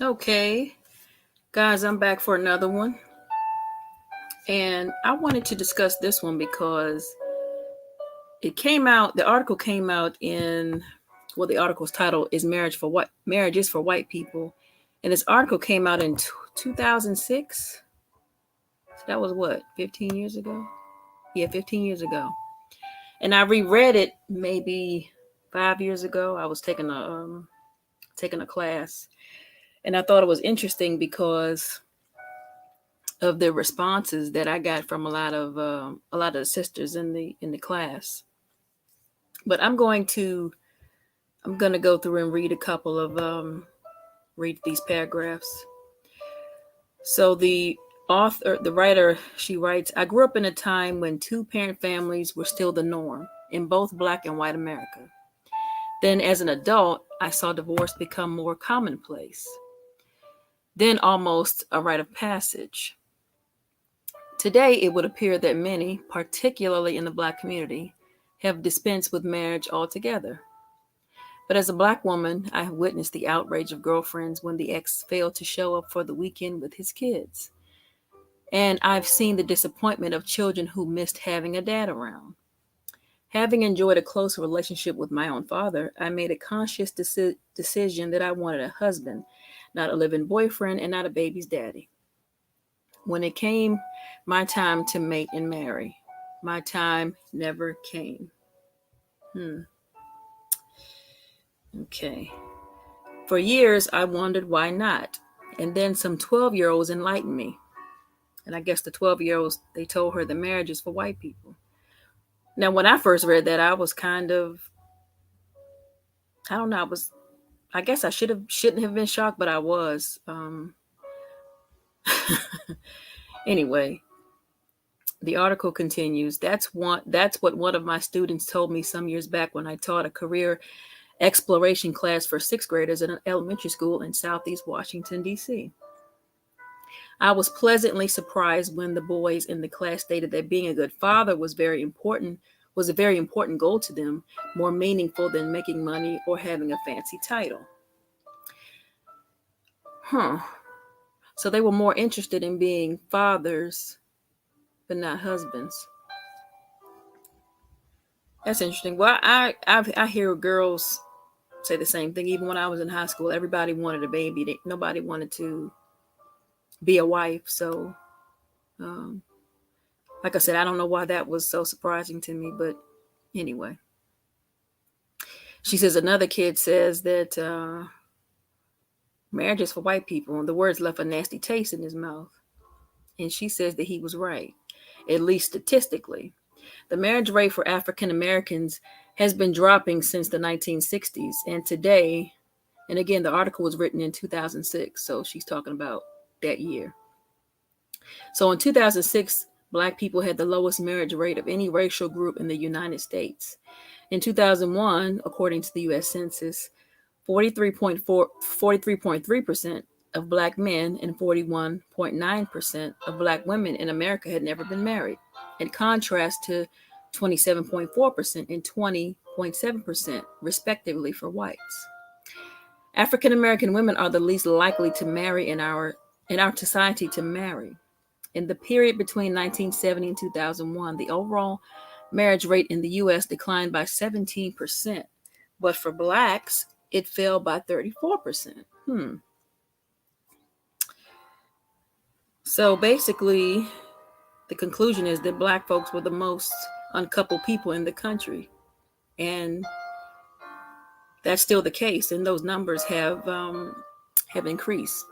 Okay, guys, I'm back for another one. And I wanted to discuss this one because the article came out the article's title is Marriage is for White People. And this article came out in 2006. So that was what, 15 years ago? Yeah, 15 years ago. And I reread it maybe 5 years ago. I was taking a class, and I thought it was interesting because of the responses that I got from a lot of the sisters in the class. But I'm going to go through and read these paragraphs. So the writer, she writes, I grew up in a time when two-parent families were still the norm in both Black and white America. Then, as an adult, I saw divorce become more commonplace, then almost a rite of passage. Today, it would appear that many, particularly in the Black community, have dispensed with marriage altogether. But as a Black woman, I have witnessed the outrage of girlfriends when the ex failed to show up for the weekend with his kids. And I've seen the disappointment of children who missed having a dad around. Having enjoyed a close relationship with my own father, I made a conscious decision that I wanted a husband, not a living boyfriend, and not a baby's daddy. When it came my time to mate and marry, my time never came. Okay. For years, I wondered why not. And then some 12-year-olds enlightened me. And I guess the 12-year-olds, they told her the marriage is for white people. Now, when I first read that, I was I don't know, I guess I shouldn't have been shocked, but I was. Anyway, the article continues. That's what one of my students told me some years back when I taught a career exploration class for sixth graders at an elementary school in Southeast Washington, D.C. I was pleasantly surprised when the boys in the class stated that being a good father was a very important goal to them, more meaningful than making money or having a fancy title. Huh. So they were more interested in being fathers, but not husbands. That's interesting. Well, I hear girls say the same thing. Even when I was in high school, everybody wanted a baby. Nobody wanted to be a wife. So, um, like I said, I don't know why that was so surprising to me, but anyway. She says another kid says that marriage is for white people, and the words left a nasty taste in his mouth. And she says that he was right, at least statistically. The marriage rate for African Americans has been dropping since the 1960s, and today, and again, the article was written in 2006, so she's talking about that year. So in 2006, Black people had the lowest marriage rate of any racial group in the United States. In 2001, according to the U.S. Census, 43.3% of Black men and 41.9% of Black women in America had never been married, in contrast to 27.4% and 20.7%, respectively, for whites. African American women are the least likely to marry in our society to marry. In the period between 1970 and 2001, the overall marriage rate in the U.S. declined by 17%, but for Blacks, it fell by 34%. So basically, the conclusion is that Black folks were the most uncoupled people in the country. And that's still the case, and those numbers have increased.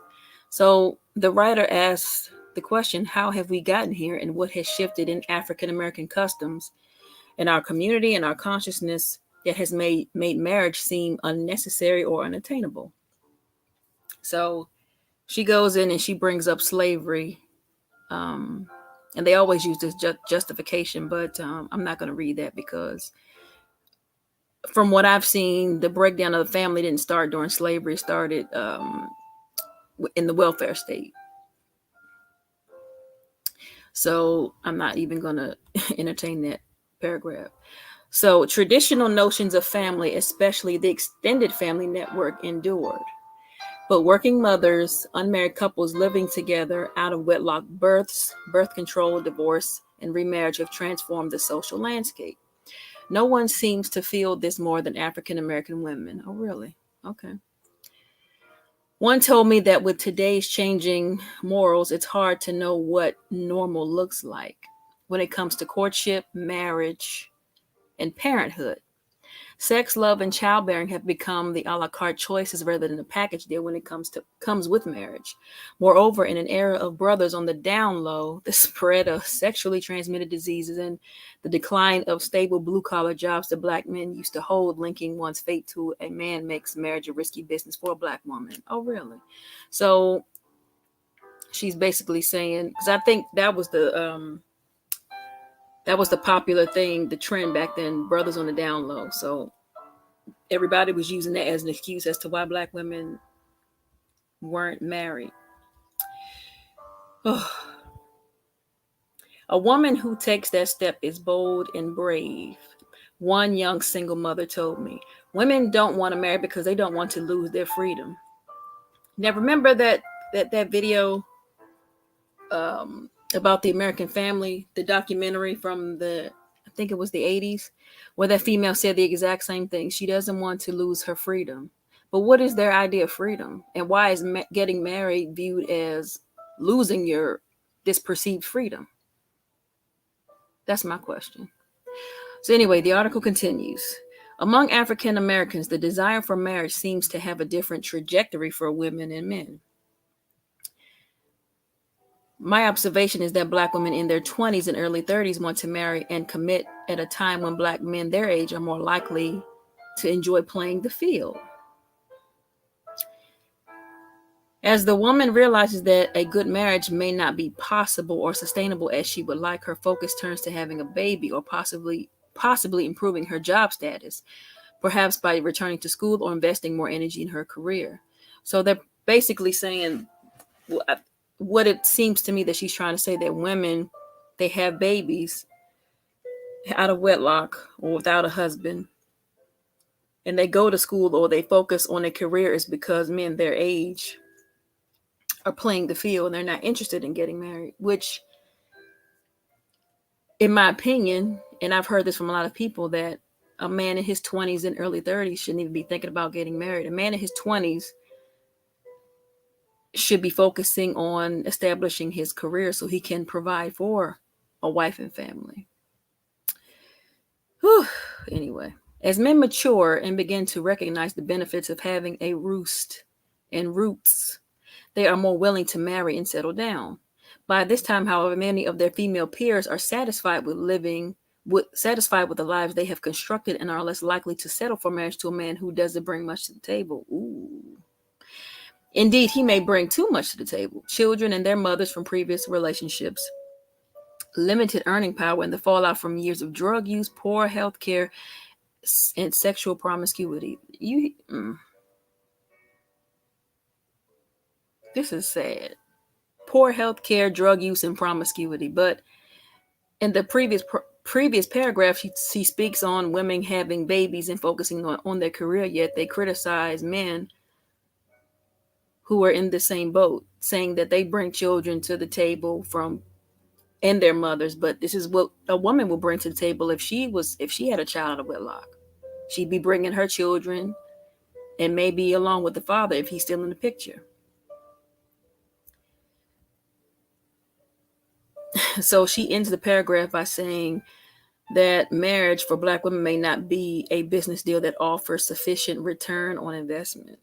So the writer asks the question, how have we gotten here, and what has shifted in African American customs in our community and our consciousness that has made marriage seem unnecessary or unattainable? So she goes in and she brings up slavery, and they always use this justification, but I'm not going to read that because from what I've seen, the breakdown of the family didn't start during slavery. It started in the welfare state. So I'm not even going to entertain that paragraph. So traditional notions of family, especially the extended family network, endured. But working mothers, unmarried couples living together, out of wedlock births, birth control, divorce, and remarriage have transformed the social landscape. No one seems to feel this more than African American women. Oh, really? Okay. One told me that with today's changing morals, it's hard to know what normal looks like when it comes to courtship, marriage, and parenthood. Sex, love, and childbearing have become the a la carte choices rather than a package deal when it comes with marriage. Moreover, in an era of brothers on the down low, the spread of sexually transmitted diseases and the decline of stable blue collar jobs that black men used to hold, linking one's fate to a man makes marriage a risky business for a black woman. Oh, really? So she's basically saying, because I think that was the popular thing, the trend back then, brothers on the down low. So everybody was using that as an excuse as to why black women weren't married. Oh. A woman who takes that step is bold and brave. One young single mother told me, women don't want to marry because they don't want to lose their freedom. Now remember that video about the American Family, the documentary from I think it was the 80s, where that female said the exact same thing. She doesn't want to lose her freedom. But what is their idea of freedom? And why is getting married viewed as losing this perceived freedom? That's my question. So anyway, the article continues. Among African Americans, the desire for marriage seems to have a different trajectory for women and men. My observation is that black women in their 20s and early 30s want to marry and commit at a time when black men their age are more likely to enjoy playing the field. As the woman realizes that a good marriage may not be possible or sustainable as she would like, her focus turns to having a baby or possibly improving her job status, perhaps by returning to school or investing more energy in her career. So they're basically saying, what it seems to me that she's trying to say, that women, they have babies out of wedlock or without a husband, and they go to school or they focus on a career is because men their age are playing the field and they're not interested in getting married, which in my opinion, and I've heard this from a lot of people, that a man in his 20s and early 30s shouldn't even be thinking about getting married. A man in his 20s should be focusing on establishing his career so he can provide for a wife and family. Whew. Anyway, as men mature and begin to recognize the benefits of having a roost and roots, they are more willing to marry and settle down. By this time, however, many of their female peers are satisfied with the lives they have constructed and are less likely to settle for marriage to a man who doesn't bring much to the table. Ooh. Indeed, he may bring too much to the table. Children and their mothers from previous relationships, limited earning power, and the fallout from years of drug use, poor health care, and sexual promiscuity. This is sad. Poor health care, drug use, and promiscuity. But in the previous paragraph, she speaks on women having babies and focusing on their career, yet they criticize men who are in the same boat, saying that they bring children to the table and their mothers, but this is what a woman will bring to the table if she had a child out of wedlock. She'd be bringing her children and maybe along with the father if he's still in the picture. So she ends the paragraph by saying that marriage for black women may not be a business deal that offers sufficient return on investment.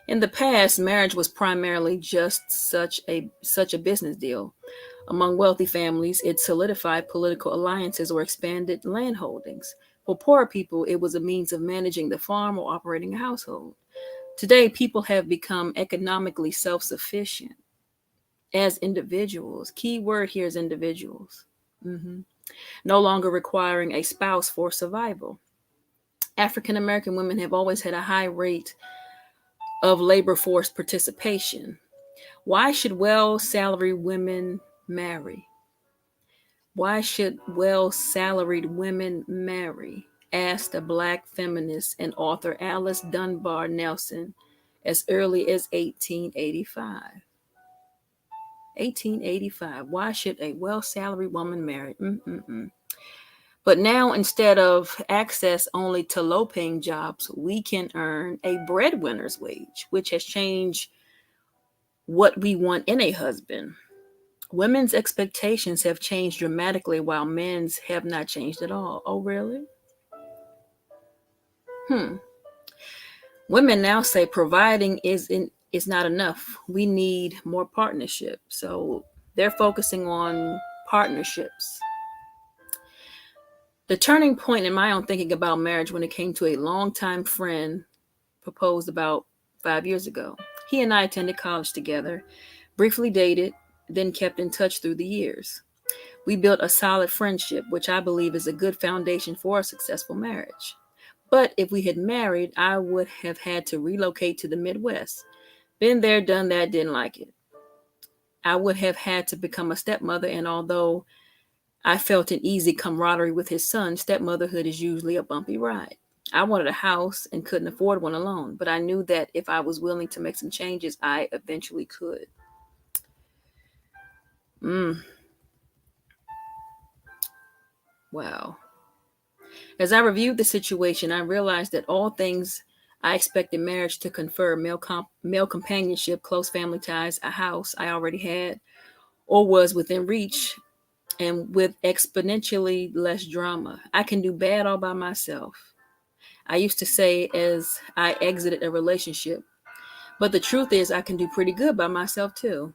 In the past, marriage was primarily just such a business deal. Among wealthy families, it solidified political alliances or expanded land holdings. For poorer people, it was a means of managing the farm or operating a household. Today, people have become economically self-sufficient as individuals. Key word here is individuals. No longer requiring a spouse for survival. African American women have always had a high rate of labor force participation. Why should well-salaried women marry? Why should well-salaried women marry? asked the Black feminist and author Alice Dunbar Nelson as early as 1885. 1885. Why should a well-salaried woman marry? But now, instead of access only to low-paying jobs, we can earn a breadwinner's wage, which has changed what we want in a husband. Women's expectations have changed dramatically while men's have not changed at all. Oh, really? Women now say providing is not enough. We need more partnership. So they're focusing on partnerships. The turning point in my own thinking about marriage when it came to a longtime friend proposed about 5 years ago. He and I attended college together, briefly dated, then kept in touch through the years. We built a solid friendship, which I believe is a good foundation for a successful marriage. But if we had married, I would have had to relocate to the Midwest. Been there, done that, didn't like it. I would have had to become a stepmother, and although I felt an easy camaraderie with his son, stepmotherhood is usually a bumpy ride. I wanted a house and couldn't afford one alone, but I knew that if I was willing to make some changes, I eventually could. Wow. As I reviewed the situation, I realized that all things I expected marriage to confer male companionship, close family ties, a house I already had or was within reach, and with exponentially less drama. I can do bad all by myself. I used to say as I exited a relationship, but the truth is I can do pretty good by myself too.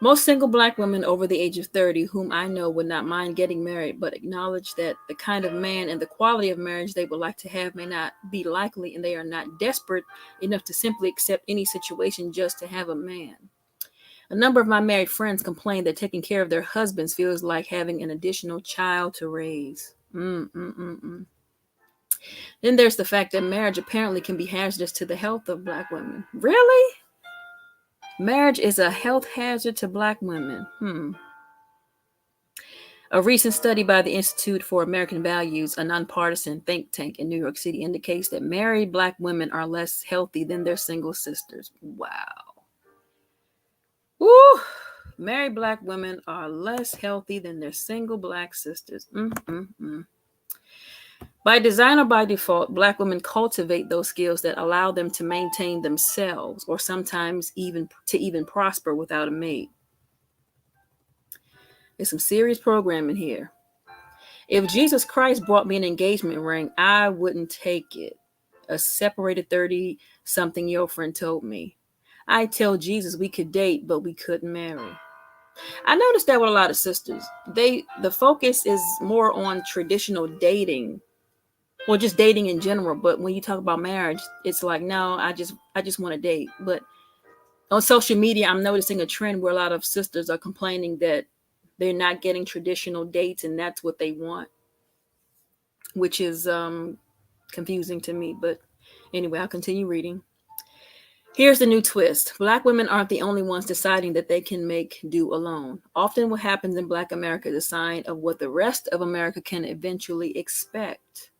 Most single Black women over the age of 30 whom I know would not mind getting married, but acknowledge that the kind of man and the quality of marriage they would like to have may not be likely, and they are not desperate enough to simply accept any situation just to have a man. A number of my married friends complain that taking care of their husbands feels like having an additional child to raise. Then there's the fact that marriage apparently can be hazardous to the health of Black women. Really? Marriage is a health hazard to Black women. A recent study by the Institute for American Values, a nonpartisan think tank in New York City, indicates that married Black women are less healthy than their single sisters. Wow. Woo! Married Black women are less healthy than their single Black sisters. By design or by default, Black women cultivate those skills that allow them to maintain themselves, or sometimes even prosper without a mate. There's some serious programming here. If Jesus Christ brought me an engagement ring, I wouldn't take it. A separated 30-something-year-old friend told me. I tell Jesus we could date, but we couldn't marry. I noticed that with a lot of sisters. The focus is more on traditional dating, or just dating in general. But when you talk about marriage, it's like, no, I just want to date. But on social media, I'm noticing a trend where a lot of sisters are complaining that they're not getting traditional dates, and that's what they want, which is confusing to me. But anyway, I'll continue reading. Here's the new twist. Black women aren't the only ones deciding that they can make do alone. Often what happens in Black America is a sign of what the rest of America can eventually expect.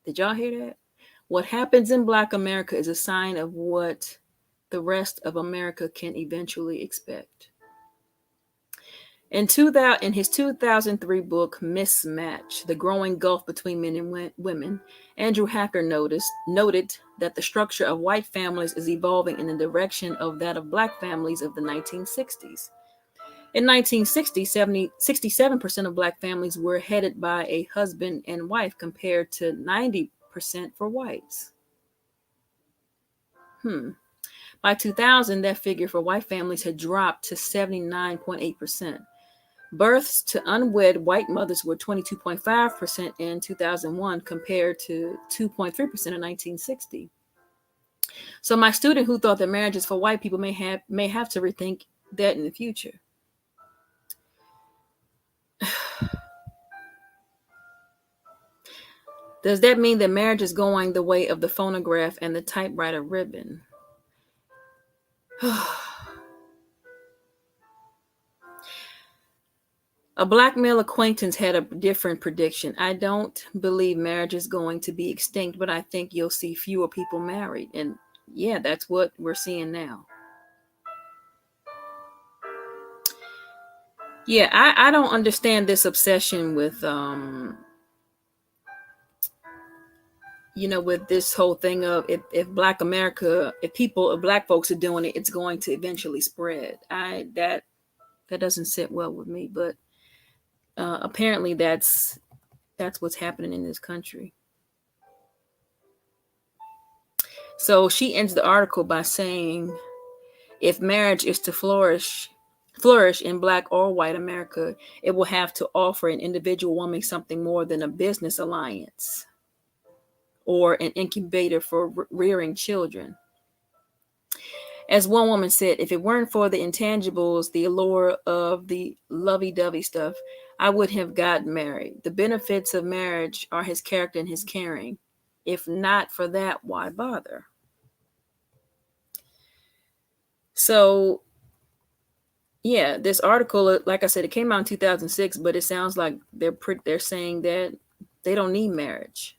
Did y'all hear that? What happens in Black America is a sign of what the rest of America can eventually expect. In his 2003 book, Mismatch, The Growing Gulf Between Men and Women, Andrew Hacker noted that the structure of white families is evolving in the direction of that of Black families of the 1960s. In 1960, 67% of Black families were headed by a husband and wife compared to 90% for whites. By 2000, that figure for white families had dropped to 79.8%. Births to unwed white mothers were 22.5% in 2001 compared to 2.3% in 1960. So my student who thought that marriage is for white people may have to rethink that in the future. Does that mean that marriage is going the way of the phonograph and the typewriter ribbon? A black male acquaintance had a different prediction. I don't believe marriage is going to be extinct, but I think you'll see fewer people married. And yeah, that's what we're seeing now. Yeah, I don't understand this obsession with with this whole thing of if black America, if black folks are doing it, it's going to eventually spread. That doesn't sit well with me, but apparently that's what's happening in this country. So she ends the article by saying, if marriage is to flourish in black or white America, it will have to offer an individual woman something more than a business alliance or an incubator for rearing children. As one woman said, if it weren't for the intangibles, the allure of the lovey-dovey stuff, I would have gotten married. The benefits of marriage are his character and his caring. If not for that, why bother? So, yeah, this article, like I said, it came out in 2006, but it sounds like they're saying that they don't need marriage.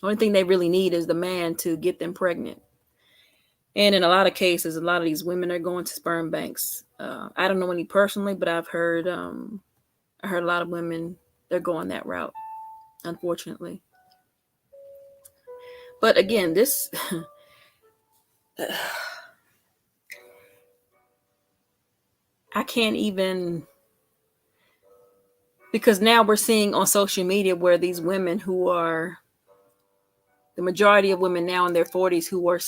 The only thing they really need is the man to get them pregnant. And in a lot of cases, a lot of these women are going to sperm banks. I don't know any personally, but I've heard I heard a lot of women, they're going that route, unfortunately. But again, this I can't even, because now we're seeing on social media where these women who are, the majority of women now in their 40s who are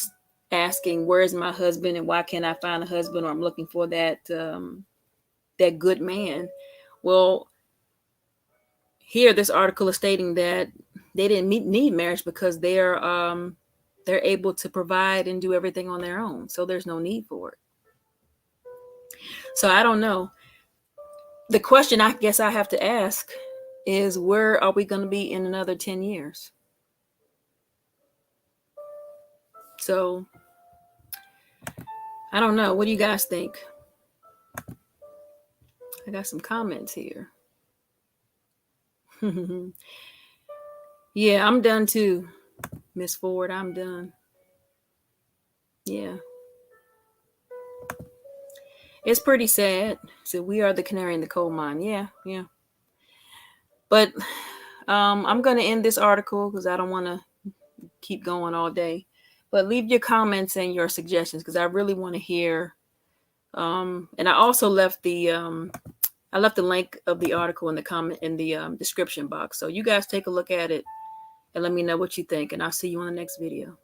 asking, where's my husband and why can't I find a husband, or I'm looking for that good man. Well, here this article is stating that they didn't need marriage because they're able to provide and do everything on their own. So there's no need for it. So I don't know. The question I guess I have to ask is, where are we going to be in another 10 years? So I don't know. What do you guys think? I got some comments here. Yeah, I'm done too, Miss Ford. I'm done. Yeah. It's pretty sad. So we are the canary in the coal mine. Yeah, yeah. But I'm going to end this article because I don't want to keep going all day. But leave your comments and your suggestions because I really want to hear. And I also left the link of the article in the comment in the description box. So you guys take a look at it and let me know what you think. And I'll see you on the next video.